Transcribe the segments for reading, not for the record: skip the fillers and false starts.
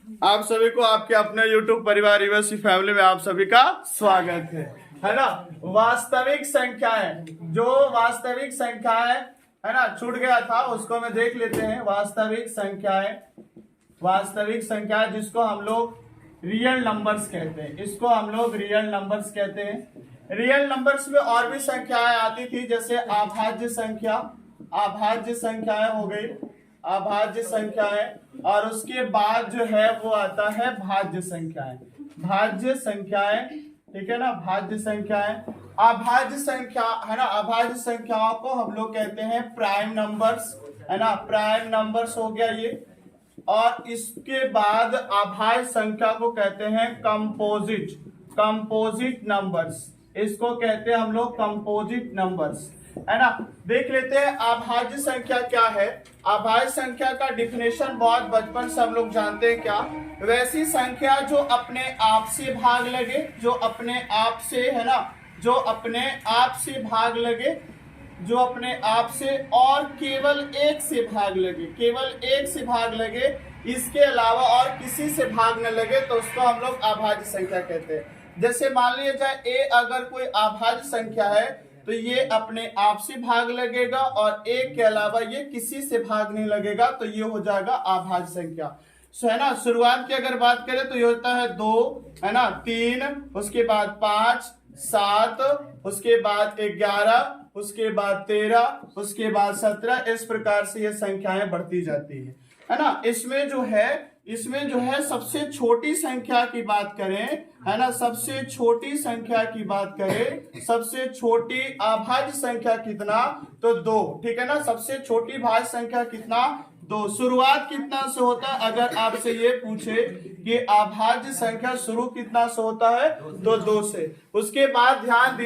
आप सभी को आपके अपने YouTube परिवार यूएससी फैमिली में आप सभी का स्वागत है ना। वास्तविक संख्याएं, जो वास्तविक संख्याएं है ना छूट गया था उसको मैं देख लेते हैं। वास्तविक संख्याएं जिसको हम लोग रियल नंबर्स कहते हैं, इसको हम लोग रियल नंबर्स कहते हैं। रियल नंबर्स में और भी संख्याएं आती थी, जैसे अभाज्य संख्याएं हो गई, अभाज्य संख्याएं, और उसके बाद जो है वो आता है भाज्य संख्याएं। ठीक है ना, भाज्य संख्याएं। अभाज्य संख्या है ना, अभाज्य संख्याओं को हम लोग कहते हैं प्राइम नंबर्स, है ना, प्राइम नंबर्स हो गया ये। और इसके बाद अभाज्य संख्या को कहते हैं कंपोजिट नंबर्स, इसको कहते हैं हम लोग कंपोजिट नंबर्स, है ना। देख लेते हैं अभाज्य संख्या क्या है। अभाज्य संख्या का डिफिनेशन बहुत बचपन से हम लोग जानते हैं। क्या? वैसी संख्या जो अपने आप से भाग लगे, जो अपने आप से, है ना, जो अपने आप से भाग लगे, जो अपने आप से और केवल एक से भाग लगे, केवल एक से भाग लगे, इसके अलावा और किसी से भाग न लगे, तो उसको हम लोग अभाज्य संख्या कहते हैं। जैसे मान लिया जाए ए अगर कोई अभाज्य संख्या है तो ये अपने आप से भाग लगेगा और एक के अलावा ये किसी से भाग नहीं लगेगा, तो ये हो जाएगा अभाज्य संख्या। है ना, शुरुआत की अगर बात करें तो ये होता है 2, है ना, 3, उसके बाद 5, 7, उसके बाद 11, उसके बाद 13, उसके बाद 17, इस प्रकार से ये संख्याएं बढ़ती जाती है ना। इसमें जो है सबसे छोटी संख्या की बात करें, है ना, सबसे छोटी संख्या की बात करें, सबसे छोटी अभाज्य संख्या कितना, तो 2, ठीक है ना। सबसे छोटी भाज्य संख्या कितना, 2। शुरुआत कितना से होता है, अगर आपसे ये पूछे कि अभाज्य संख्या शुरू कितना से होता है, तो 2 से। उसके बाद ध्यान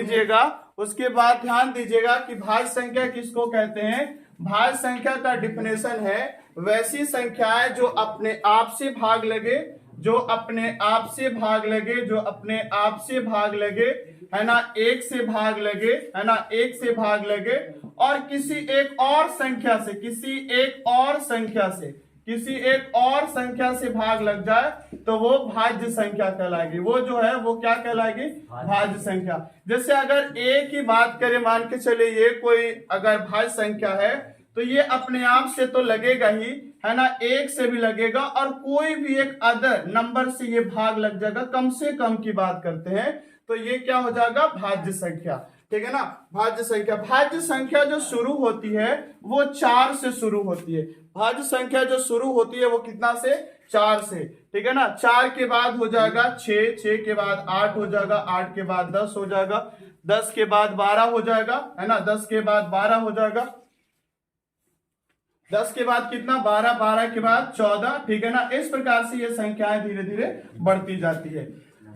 दीजिएगा कि भाज्य संख्या किसको कहते हैं। भाज्य संख्या का डिफिनेशन है वैसी संख्याएं जो अपने आप से भाग लगे, जो अपने आप से भाग लगे, जो अपने आप से भाग लगे, है ना, एक से भाग लगे, है ना, एक से भाग लगे, और किसी एक और संख्या से, किसी एक और संख्या से भाग लग जाए, तो वो भाज्य संख्या कहलाएगी। वो जो है वो क्या कहलाएगी, भाज्य संख्या। जैसे अगर ए की बात करें, मान के चले ये कोई अगर भाज्य संख्या है, तो ये अपने आप से तो लगेगा ही, है ना, एक से भी लगेगा, और कोई भी एक अदर नंबर से ये भाग लग जाएगा, कम से कम की बात करते हैं, तो ये क्या हो जाएगा, भाज्य संख्या। ठीक है ना, भाज्य संख्या जो शुरू होती है वो 4 से शुरू होती है। भाज्य संख्या जो शुरू होती है वो कितना से, 4 से, ठीक है ना। 4 के बाद हो जाएगा 6, 6 के बाद 8 हो जाएगा, 8 के बाद 10 हो जाएगा, 10 के बाद 12 हो जाएगा, है ना, 10 के बाद 12 हो जाएगा, 10 के बाद कितना, 12, 12 के बाद 14, ठीक है ना। इस प्रकार से ये संख्याएं धीरे धीरे बढ़ती जाती है।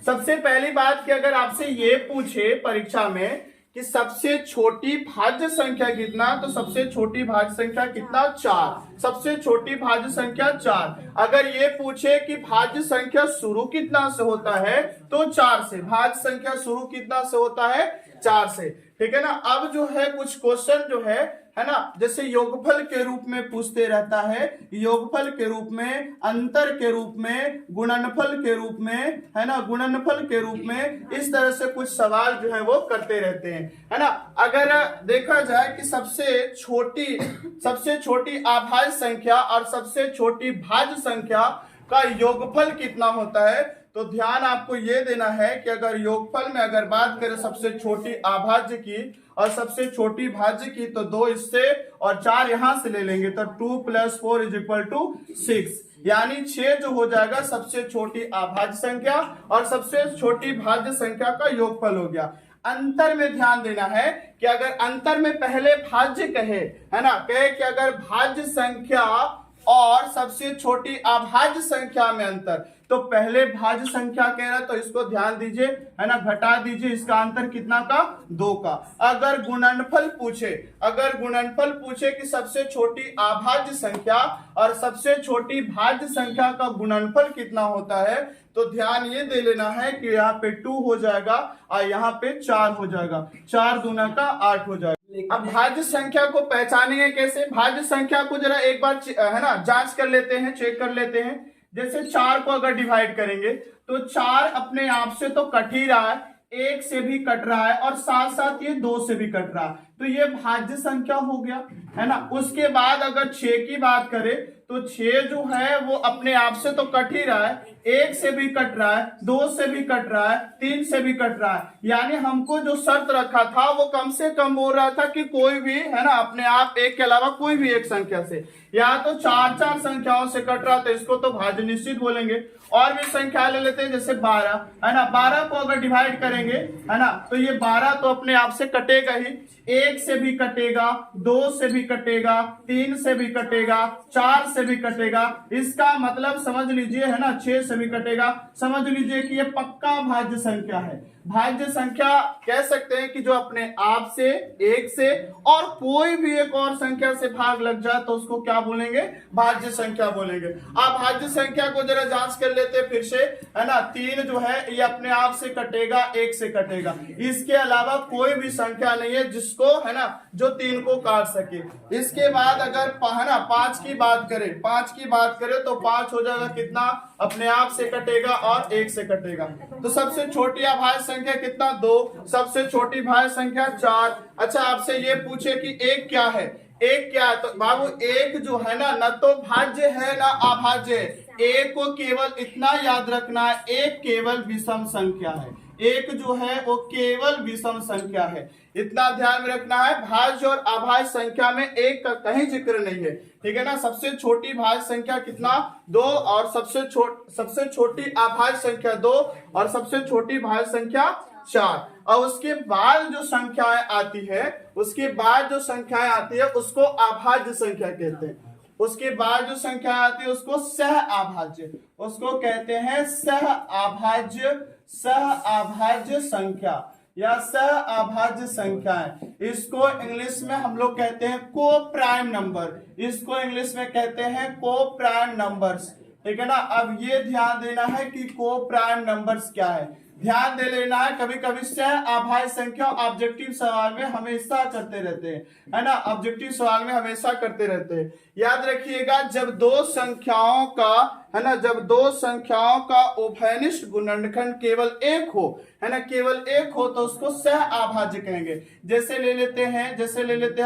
सबसे पहली बात कि अगर आपसे ये पूछे परीक्षा में कि सबसे छोटी भाज्य संख्या कितना, तो सबसे छोटी भाज्य संख्या कितना, 4। सबसे छोटी भाज्य संख्या 4। अगर ये पूछे कि भाज्य संख्या शुरू कितना से होता है, तो 4 से। भाज्य संख्या शुरू कितना से होता है, 4 से, ठीक है ना। अब जो है कुछ क्वेश्चन जो है ना, जैसे योगफल के रूप में पूछते रहता है, योगफल के रूप में, अंतर के रूप में, गुणनफल के रूप में, है ना, गुणनफल के रूप में, इस तरह से कुछ सवाल जो है वो करते रहते हैं, है ना। अगर देखा जाए कि सबसे छोटी अभाज्य संख्या और सबसे छोटी भाज्य संख्या का योगफल कितना होता है, तो ध्यान आपको ये देना है कि अगर योगफल में अगर बात करें सबसे छोटी अभाज्य की और सबसे छोटी भाज्य की, तो 2 इससे और 4 यहां से ले लेंगे, तो 2 + 4 = 6, यानी 6 जो हो जाएगा सबसे छोटी अभाज्य संख्या और सबसे छोटी भाज्य संख्या का योगफल हो गया। अंतर में ध्यान देना है कि अगर अंतर में पहले भाज्य कहे, है ना, कहे कि अगर भाज्य संख्या और सबसे छोटी अभाज्य संख्या में अंतर, तो पहले भाज्य संख्या कह रहा है, तो इसको ध्यान दीजिए, है ना, घटा दीजिए, इसका अंतर कितना का, 2 का। अगर गुणनफल पूछे कि सबसे छोटी अभाज्य संख्या और सबसे छोटी भाज्य संख्या का गुणनफल कितना होता है, तो ध्यान ये दे लेना है कि यहाँ पे 2 हो जाएगा और यहाँ पे 4 हो जाएगा, 4 दूना का 8 हो जाएगा। अब भाज्य संख्या को पहचानेंगे कैसे, भाज्य संख्या को जरा एक बार है ना जांच कर लेते हैं, चेक कर लेते हैं जैसे 4 को अगर डिवाइड करेंगे तो 4 अपने आप से तो कट ही रहा है, 1 से भी कट रहा है और साथ साथ ये 2 से भी कट रहा है, तो ये भाज्य संख्या हो गया, है ना। उसके बाद अगर 6 की बात करें तो 6 जो है वो अपने आप से तो कट ही रहा है, 1 से भी कट रहा है, 2 से भी कट रहा है, 3 से भी कट रहा है, यानी हमको जो शर्त रखा था वो कम से कम बोल रहा था कि कोई भी, है ना, अपने आप 1 के अलावा कोई भी एक संख्या से, या तो 4 संख्याओं से कट रहा था, इसको तो भाज्य निश्चित बोलेंगे। और भी संख्या ले लेते हैं जैसे 12, है ना, 12 को अगर डिवाइड करेंगे, है ना, तो ये 12 तो अपने आप से कटेगा ही, 1 से भी कटेगा, 2 से भी कटेगा, 3 से भी कटेगा, 4 से भी कटेगा, इसका मतलब समझ लीजिए, है ना, 6 से भी कटेगा। समझ लीजिए कि ये पक्का भाज्य संख्या है। भाज्य संख्या कह सकते हैं कि जो अपने आप से, 1 से और कोई भी एक और संख्या से भाग लग जाए तो उसको क्या बोलेंगे, भाज्य संख्या बोलेंगे। आप भाज्य संख्या को जरा जांच कर लेते हैं फिर से, है ना। 3 जो है ये अपने आप से कटेगा, 1 से कटेगा, इसके अलावा कोई भी संख्या नहीं है जिसको, है ना, जो 3 को काट सके। इसके बाद अगर, है ना, 5 की बात करें तो 5 हो जाएगा कितना, अपने आप से कटेगा और 1 से कटेगा। तो सबसे छोटी अभाज्य संख्या कितना, 2, सबसे छोटी भाज्य संख्या 4। अच्छा, आपसे ये पूछे कि 1 क्या है, 1 क्या है, तो बाबू 1 जो है ना तो भाज्य है ना अभाज्य है। 1 को केवल इतना याद रखना है, 1 केवल विषम संख्या है, 1 जो है वो केवल विषम संख्या है, इतना ध्यान में रखना है। भाज्य और अभाज्य संख्या में 1 का कहीं जिक्र नहीं है, ठीक है ना। सबसे छोटी भाज्य संख्या कितना, 2, और सबसे छोटी अभाज्य संख्या 2 और सबसे छोटी भाज्य संख्या 4। और उसके बाद जो संख्याएं आती है, उसको अभाज्य संख्या कहते हैं। उसके बाद जो संख्या आती है उसको सह अभाज्य, उसको कहते हैं सह अभाज्य संख्या या सह अभाज्य संख्याएं। इसको इंग्लिश में हम लोग कहते हैं को प्राइम नंबर, इसको इंग्लिश में कहते हैं को प्राइम नंबर्स, ठीक है ना। अब ये ध्यान देना है कि को प्राइम नंबर्स क्या है, ध्यान दे लेना है। कभी कभी सह अभाज्य संख्या ऑब्जेक्टिव सवाल में हमेशा करते रहते हैं, है ना, ऑब्जेक्टिव सवाल में हमेशा करते रहते हैं। याद रखिएगा, जब दो संख्याओं का, है ना, जब 2 संख्याओं का उभयनिष्ठ गुणनखंड केवल 1 हो, है ना, केवल 1 हो तो उसको सह अभाज्य कहेंगे। जैसे ले लेते हैं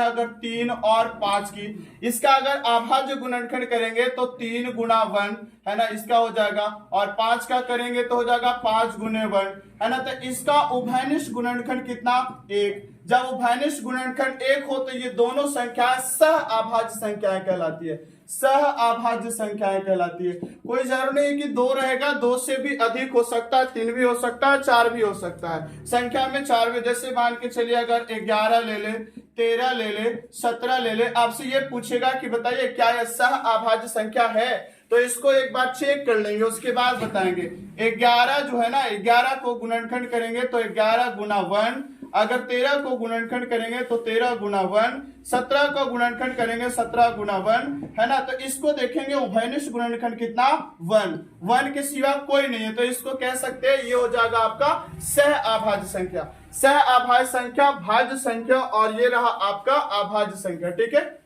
अगर 3 और 5 की, इसका अगर अभाज्य गुणनखंड करेंगे तो 3 गुणा 1, है ना, इसका हो जाएगा, और 5 का करेंगे तो हो जाएगा 5 गुणे 1, है ना। तो इसका उभयनिष्ठ गुणनखंड कितना, 1। जब उभयनिष्ठ गुणनखंड 1 हो तो ये दोनों संख्याएं सह अभाज्य संख्याएं कहलाती है, सह अभाज्य संख्याएं कहलाती है। कोई जरूरी नहीं कि 2 रहेगा, 2 से भी अधिक हो सकता है, 3 भी हो सकता है, 4 भी हो सकता है। संख्या में 4 भी, जैसे मान के चलिए अगर 11 ले ले, 13 ले ले, 17 ले ले, आपसे ये पूछेगा कि बताइए क्या यह सह अभाज्य संख्या है, तो इसको एक बार चेक कर लेंगे, उसके बाद बताएंगे। 11 जो है ना, 11 को गुणनखंड करेंगे तो 11 गुना 1, अगर 13 को गुणनखंड करेंगे तो 13 गुना 1, 17 को गुणनखंड करेंगे 17 गुना 1, है ना। तो इसको देखेंगे उभयनिष्ठ गुणनखंड कितना, 1 के सिवा कोई नहीं है, तो इसको कह सकते हैं ये हो जाएगा आपका सह अभाज्य संख्या। सह अभाज्य संख्या, भाज्य संख्या, और ये रहा आपका अभाज्य संख्या, ठीक है।